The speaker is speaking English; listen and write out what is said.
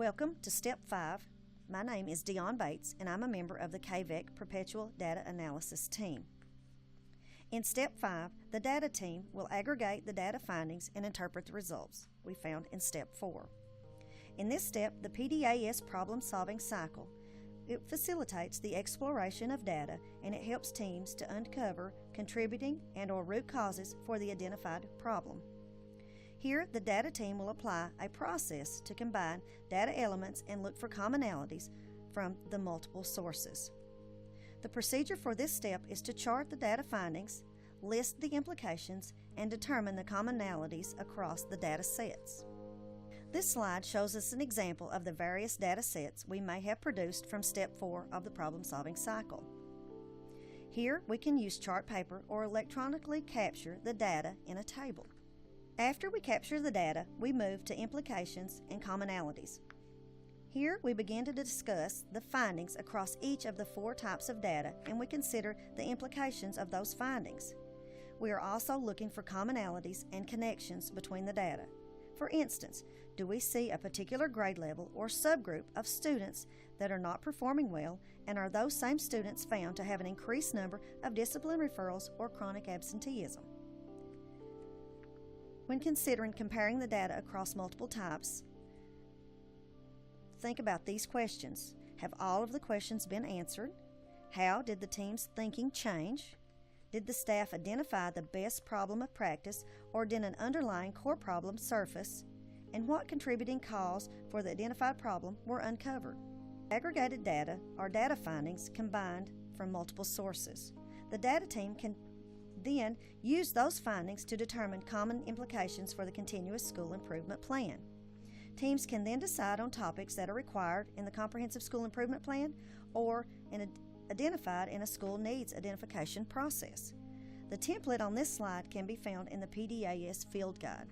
Welcome to Step 5. My name is Dion Bates, and I'm a member of the KVEC Perpetual Data Analysis Team. In Step 5, the data team will aggregate the data findings and interpret the results we found in Step 4. In this step, the PDAS problem-solving cycle, it facilitates the exploration of data, and it helps teams to uncover contributing and/or root causes for the identified problem. Here, the data team will apply a process to combine data elements and look for commonalities from the multiple sources. The procedure for this step is to chart the data findings, list the implications, and determine the commonalities across the data sets. This slide shows us an example of the various data sets we may have produced from Step 4 of the problem-solving cycle. Here, we can use chart paper or electronically capture the data in a table. After we capture the data, we move to implications and commonalities. Here, we begin to discuss the findings across each of the 4 types of data, and we consider the implications of those findings. We are also looking for commonalities and connections between the data. For instance, do we see a particular grade level or subgroup of students that are not performing well, and are those same students found to have an increased number of discipline referrals or chronic absenteeism? When considering comparing the data across multiple types, think about these questions. Have all of the questions been answered? How did the team's thinking change? Did the staff identify the best problem of practice, or did an underlying core problem surface? And what contributing cause for the identified problem were uncovered? Aggregated data are data findings combined from multiple sources. The data team can then use those findings to determine common implications for the continuous school improvement plan. Teams can then decide on topics that are required in the comprehensive school improvement plan or identified in a school needs identification process. The template on this slide can be found in the PDAS field guide.